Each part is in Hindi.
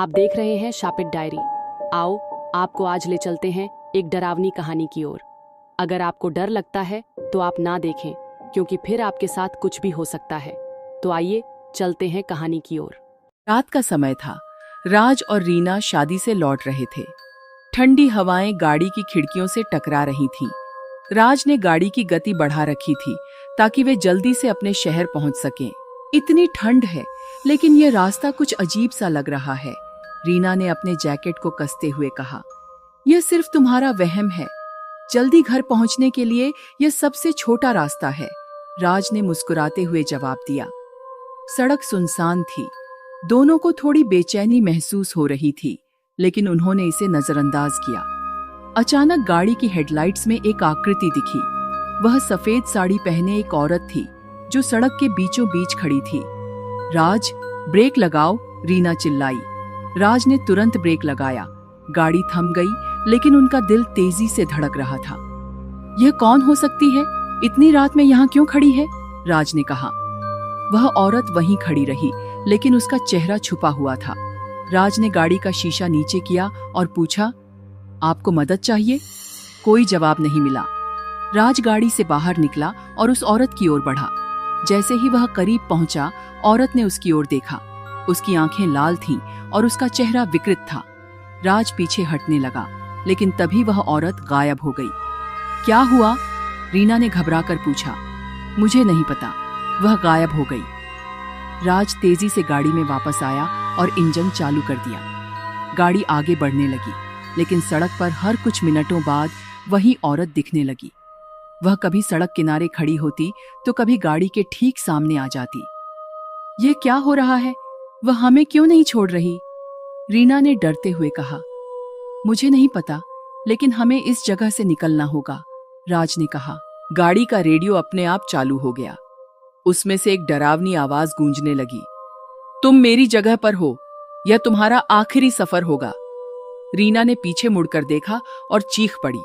आप देख रहे हैं शापित डायरी। आओ, आपको आज ले चलते हैं एक डरावनी कहानी की ओर। अगर आपको डर लगता है तो आप ना देखें, क्योंकि फिर आपके साथ कुछ भी हो सकता है। तो आइए चलते हैं कहानी की ओर। रात का समय था। राज और रीना शादी से लौट रहे थे। ठंडी हवाएं गाड़ी की खिड़कियों से टकरा रही थीं। राज ने गाड़ी की गति बढ़ा रखी थी ताकि वे जल्दी से अपने शहर पहुंच सकें। इतनी ठंड है, लेकिन यह रास्ता कुछ अजीब सा लग रहा है। रीना ने अपने जैकेट को कसते हुए कहा, यह सिर्फ तुम्हारा वहम है। जल्दी घर पहुंचने के लिए यह सबसे छोटा रास्ता है। राज ने मुस्कुराते हुए जवाब दिया। सड़क सुनसान थी। दोनों को थोड़ी बेचैनी महसूस हो रही थी, लेकिन उन्होंने इसे नजरअंदाज किया। अचानक गाड़ी की हेडलाइट्स में एक आकृति दिखी। वह सफेद साड़ी पहने एक औरत थी जो सड़क के बीचों बीच खड़ी थी। राज, ब्रेक लगाओ, रीना चिल्लाई। राज ने तुरंत ब्रेक लगाया। गाड़ी थम गई, लेकिन उनका दिल तेजी से धड़क रहा था। यह कौन हो सकती है? इतनी रात में यहाँ क्यों खड़ी है? राज ने कहा। वह औरत वहीं खड़ी रही, लेकिन उसका चेहरा छुपा हुआ था। राज ने गाड़ी का शीशा नीचे किया और पूछा, आपको मदद चाहिए? कोई जवाब नहीं मिला। राज गाड़ी से बाहर निकला और उस औरत की ओर बढ़ा। जैसे ही वह करीब पहुंचा, औरत ने उसकी ओर देखा। उसकी आंखें लाल थीं और उसका चेहरा विकृत था। राज पीछे हटने लगा, लेकिन तभी वह औरत गायब हो गई। क्या हुआ? रीना ने घबराकर पूछा। मुझे नहीं पता, वह गायब हो गई। राज तेजी से गाड़ी में वापस आया और इंजन चालू कर दिया। गाड़ी आगे बढ़ने लगी, लेकिन सड़क पर हर कुछ मिनटों बाद वही औरत दिखने लगी। वह कभी सड़क किनारे खड़ी होती तो कभी गाड़ी के ठीक सामने आ जाती। यह क्या हो रहा है? वह हमें क्यों नहीं छोड़ रही? रीना ने डरते हुए कहा। मुझे नहीं पता, लेकिन हमें इस जगह से निकलना होगा, राज ने कहा। गाड़ी का रेडियो अपने आप चालू हो गया। उसमें से एक डरावनी आवाज गूंजने लगी। तुम मेरी जगह पर हो, यह तुम्हारा आखिरी सफर होगा। रीना ने पीछे मुड़कर देखा और चीख पड़ी।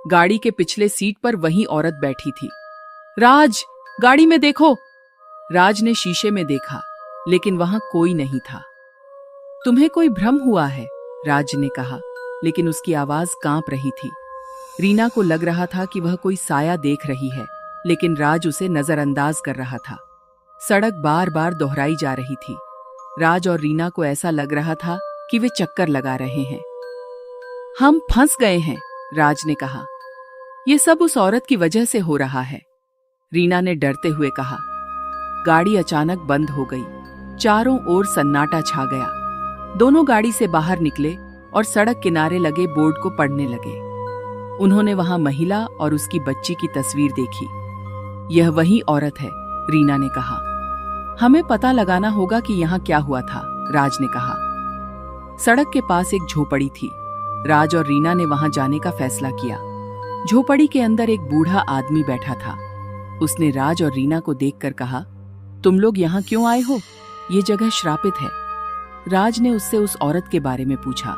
गाड़ी के पिछले सीट पर वही औरत बैठी थी। राज, गाड़ी में देखो। राज ने शीशे में देखा, लेकिन वहां कोई नहीं था। तुम्हें कोई भ्रम हुआ है, राज ने कहा, लेकिन उसकी आवाज कांप रही थी। रीना को लग रहा था कि वह कोई साया देख रही है, लेकिन राज उसे नजरअंदाज कर रहा था। सड़क बार बार दोहराई जा रही थी। राज और रीना को ऐसा लग रहा था कि वे चक्कर लगा रहे हैं। हम फंस गए हैं, राज ने कहा। यह सब उस औरत की वजह से हो रहा है, रीना ने डरते हुए कहा। गाड़ी अचानक बंद हो गई। चारों ओर सन्नाटा छा गया। दोनों गाड़ी से बाहर निकले और सड़क किनारे लगे बोर्ड को पढ़ने लगे। उन्होंने वहां महिला और उसकी बच्ची की तस्वीर देखी। यह वही औरत है, रीना ने कहा। हमें पता लगाना होगा कि यहाँ क्या हुआ था, राज ने कहा। सड़क के पास एक झोपड़ी थी। राज और रीना ने वहां जाने का फैसला किया। झोपड़ी के अंदर एक बूढ़ा आदमी बैठा था। उसने राज और रीना को देखकर कहा, तुम लोग यहाँ क्यों आए हो? ये जगह श्रापित है। राज ने उससे उस औरत के बारे में पूछा।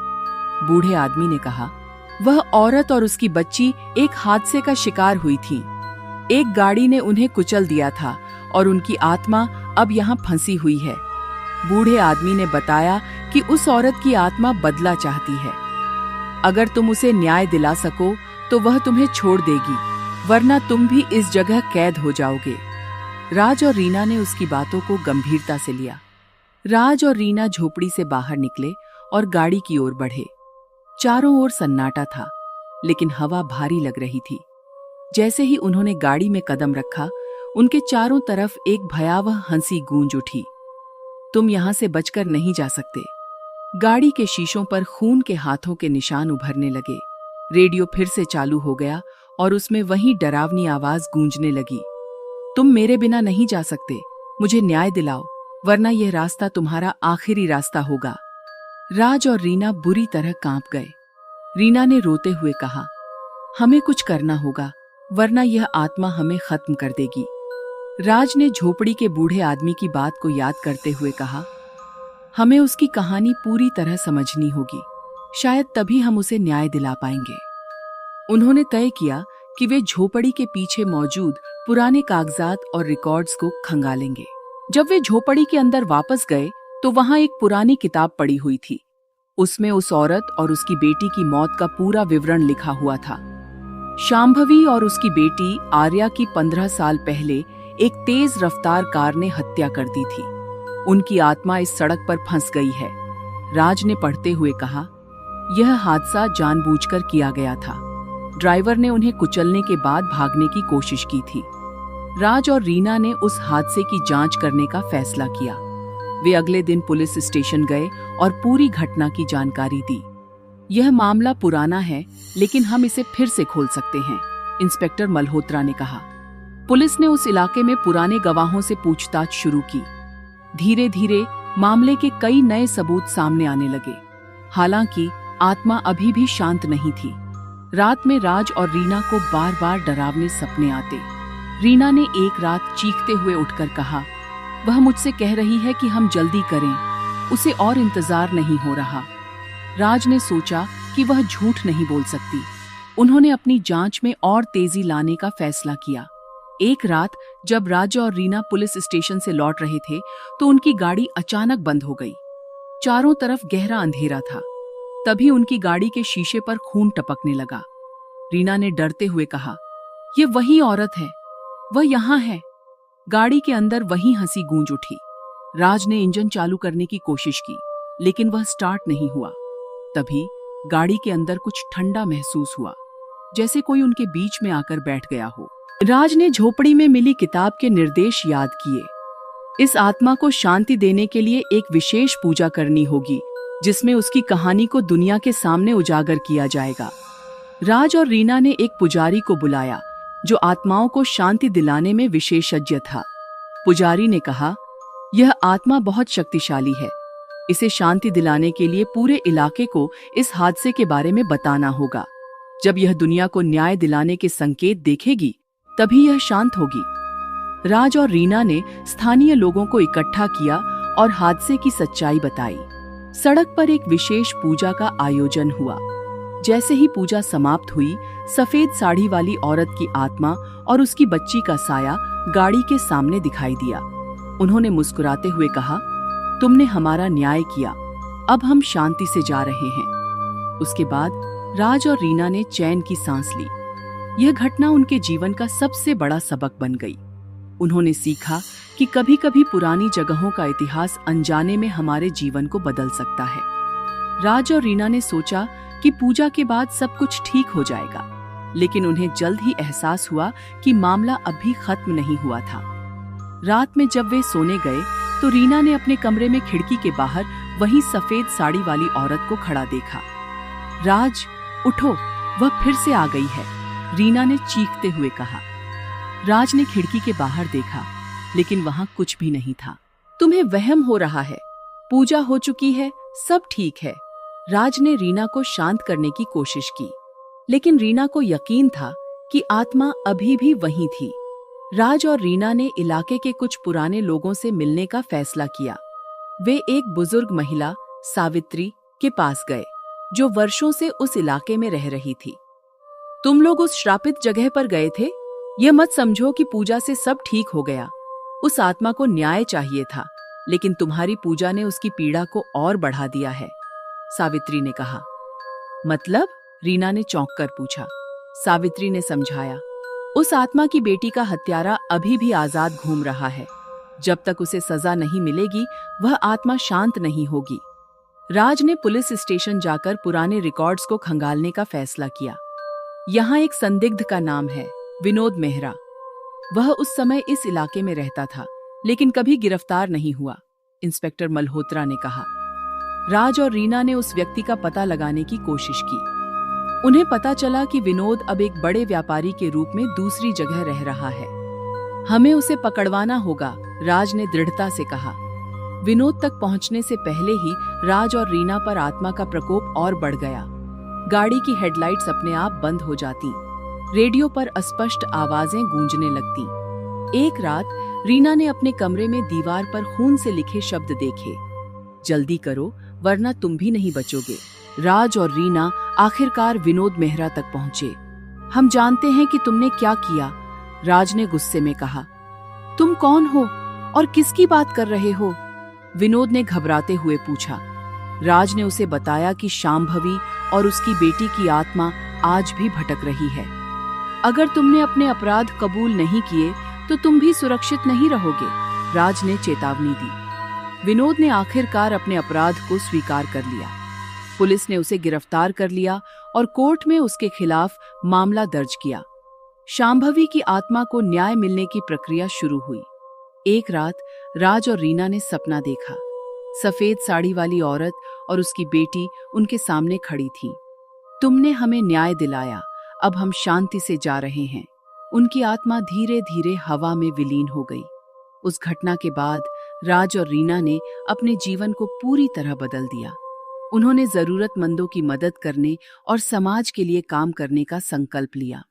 बूढ़े आदमी ने कहा, वह औरत और उसकी बच्ची एक हादसे का शिकार हुई थीं। एक गाड़ी ने उन्हें कुचल दिया था और उनकी आत्मा अब यहाँ फंसी हुई है। बूढ़े आदमी ने बताया कि उस औरत की आत्मा बदला चाहती है। अगर तुम उसे न्याय दिला सको तो वह तुम्हें छोड़ देगी, वरना तुम भी इस जगह कैद हो जाओगे। राज और रीना ने उसकी बातों को गंभीरता से लिया। राज और रीना झोपड़ी से बाहर निकले और गाड़ी की ओर बढ़े। चारों ओर सन्नाटा था, लेकिन हवा भारी लग रही थी। जैसे ही उन्होंने गाड़ी में कदम रखा, उनके चारों तरफ एक भयावह हंसी गूंज उठी। तुम यहां से बचकर नहीं जा सकते। गाड़ी के शीशों पर खून के हाथों के निशान उभरने लगे। रेडियो फिर से चालू हो गया और उसमें वही डरावनी आवाज गूंजने लगी। तुम मेरे बिना नहीं जा सकते, मुझे न्याय दिलाओ, वरना यह रास्ता तुम्हारा आखिरी रास्ता होगा। राज और रीना बुरी तरह कांप गए। रीना ने रोते हुए कहा, हमें कुछ करना होगा, वरना यह आत्मा हमें खत्म कर देगी। राज ने झोपड़ी के बूढ़े आदमी की बात को याद करते हुए कहा, हमें उसकी कहानी पूरी तरह समझनी होगी, शायद तभी हम उसे न्याय दिला पाएंगे। उन्होंने तय किया कि वे झोपड़ी के पीछे मौजूद पुराने कागजात और रिकॉर्ड्स को खंगालेंगे। जब वे झोपड़ी के अंदर वापस गए तो वहां एक पुरानी किताब पड़ी हुई थी, उसमें उस औरत और उसकी बेटी की मौत का पूरा विवरण लिखा हुआ था। शांभवी और उसकी बेटी आर्या की 15 साल पहले एक तेज रफ्तार कार ने हत्या कर दी थी। उनकी आत्मा इस सड़क पर फंस गई है। राज ने पढ़ते हुए कहा, यह हादसा जानबूझकर किया गया था। ड्राइवर ने उन्हें कुचलने के बाद भागने की कोशिश की थी। राज और रीना ने उस हादसे की जांच करने का फैसला किया। वे अगले दिन पुलिस स्टेशन गए और पूरी घटना की जानकारी दी। यह मामला पुराना है, लेकिन हम इसे फिर से खोल सकते हैं, इंस्पेक्टर मल्होत्रा ने कहा। पुलिस ने उस इलाके में पुराने गवाहों से पूछताछ शुरू की। धीरे धीरे मामले के कई नए सबूत सामने आने लगे। हालांकि आत्मा अभी भी शांत नहीं थी। रात में राज और रीना को बार बार डरावने सपने आते। रीना ने एक रात चीखते हुए उठकर कहा, वह मुझसे कह रही है कि हम जल्दी करें, उसे और इंतजार नहीं हो रहा। राज ने सोचा कि वह झूठ नहीं बोल सकती। उन्होंने अपनी जांच में और तेजी लाने का फैसला किया। एक रात जब राज और रीना पुलिस स्टेशन से लौट रहे थे तो उनकी गाड़ी अचानक बंद हो गई। चारों तरफ गहरा अंधेरा था। तभी उनकी गाड़ी के शीशे पर खून टपकने लगा। रीना ने डरते हुए कहा, यह वही औरत है, वह यहाँ है। गाड़ी के अंदर वही हंसी गूंज उठी। राज ने इंजन चालू करने की कोशिश की, लेकिन वह स्टार्ट नहीं हुआ। तभी गाड़ी के अंदर कुछ ठंडा महसूस हुआ, जैसे कोई उनके बीच में आकर बैठ गया हो। राज ने झोपड़ी में मिली किताब के निर्देश याद किए। इस आत्मा को शांति देने के लिए एक विशेष पूजा करनी होगी, जिसमें उसकी कहानी को दुनिया के सामने उजागर किया जाएगा। राज और रीना ने एक पुजारी को बुलाया, जो आत्माओं को शांति दिलाने में विशेषज्ञ था। पुजारी ने कहा, यह आत्मा बहुत शक्तिशाली है। इसे शांति दिलाने के लिए पूरे इलाके को इस हादसे के बारे में बताना होगा। जब यह दुनिया को न्याय दिलाने के संकेत देखेगी, तभी यह शांत होगी। राज और रीना ने स्थानीय लोगों को इकट्ठा किया और हादसे की सच्चाई बताई। सड़क पर एक विशेष पूजा का आयोजन हुआ। जैसे ही पूजा समाप्त हुई, सफेद साड़ी वाली औरत की आत्मा और उसकी बच्ची का साया गाड़ी के सामने दिखाई दिया। उन्होंने मुस्कुराते हुए कहा, तुमने हमारा न्याय किया, अब हम शांति से जा रहे हैं। उसके बाद राज और रीना ने चैन की सांस ली। यह घटना उनके जीवन का सबसे बड़ा सबक बन गई। उन्होंने सीखा कि कभी कभी पुरानी जगहों का इतिहास अनजाने में हमारे जीवन को बदल सकता है। राज और रीना ने सोचा कि पूजा के बाद सब कुछ ठीक हो जाएगा, लेकिन उन्हें जल्द ही एहसास हुआ कि मामला अभी खत्म नहीं हुआ था। रात में जब वे सोने गए तो रीना ने अपने कमरे में खिड़की के बाहर वही सफेद साड़ी वाली औरत को खड़ा देखा। राज, उठो, वह फिर से आ गई है, रीना ने चीखते हुए कहा। राज ने खिड़की के बाहर देखा, लेकिन वहां कुछ भी नहीं था। तुम्हें वहम हो रहा है, पूजा हो चुकी है, सब ठीक है। राज ने रीना को शांत करने की कोशिश की, लेकिन रीना को यकीन था कि आत्मा अभी भी वहीं थी। राज और रीना ने इलाके के कुछ पुराने लोगों से मिलने का फैसला किया। वे एक बुजुर्ग महिला सावित्री के पास गए, जो वर्षों से उस इलाके में रह रही थी। तुम लोग उस श्रापित जगह पर गए थे? यह मत समझो कि पूजा से सब ठीक हो गया। उस आत्मा को न्याय चाहिए था, लेकिन तुम्हारी पूजा ने उसकी पीड़ा को और बढ़ा दिया है, सावित्री ने कहा। मतलब? रीना ने चौंक कर पूछा। सावित्री ने समझाया, उस आत्मा की बेटी का हत्यारा अभी भी आजाद घूम रहा है। जब तक उसे सजा नहीं मिलेगी, वह आत्मा शांत नहीं होगी। राज ने पुलिस स्टेशन जाकर पुराने रिकॉर्ड्स को खंगालने का फैसला किया। यहाँ एक संदिग्ध का नाम है, विनोद मेहरा। वह उस समय इस इलाके में रहता था, लेकिन कभी गिरफ्तार नहीं हुआ, इंस्पेक्टर मल्होत्रा ने कहा। राज और रीना ने उस व्यक्ति का पता लगाने की कोशिश की। उन्हें पता चला कि विनोद अब एक बड़े व्यापारी के रूप में दूसरी जगह रह रहा है। हमें उसे पकड़वाना होगा, राज ने दृढ़ता से कहा। विनोद तक पहुंचने से पहले ही राज और रीना पर आत्मा का प्रकोप और बढ़ गया। गाड़ी की हेडलाइट्स अपने आप बंद हो जाती, रेडियो पर अस्पष्ट आवाजें गूंजने लगती। एक रात रीना ने अपने कमरे में दीवार पर खून से लिखे शब्द देखे, जल्दी करो वरना तुम भी नहीं बचोगे। राज और रीना आखिरकार विनोद मेहरा तक पहुंचे। हम जानते हैं कि तुमने क्या किया, राज ने गुस्से में कहा। तुम कौन हो और किसकी बात कर रहे हो? विनोद ने घबराते हुए पूछा। राज ने उसे बताया कि शांभवी और उसकी बेटी की आत्मा आज भी भटक रही है। अगर तुमने अपने अपराध कबूल नहीं किए तो तुम भी सुरक्षित नहीं रहोगे, राज ने चेतावनी दी। विनोद ने आखिरकार अपने अपराध को स्वीकार कर लिया। पुलिस ने उसे गिरफ्तार कर लिया और कोर्ट में उसके खिलाफ मामला दर्ज किया। शांभवी की आत्मा को न्याय मिलने की प्रक्रिया शुरू हुई। एक रात राज और रीना ने सपना देखा। सफेद साड़ी वाली औरत और उसकी बेटी उनके सामने खड़ी थीं। तुमने हमें न्याय दिलाया, अब हम शांति से जा रहे हैं। उनकी आत्मा धीरे धीरे हवा में विलीन हो गई। उस घटना के बाद राज और रीना ने अपने जीवन को पूरी तरह बदल दिया। उन्होंने जरूरतमंदों की मदद करने और समाज के लिए काम करने का संकल्प लिया।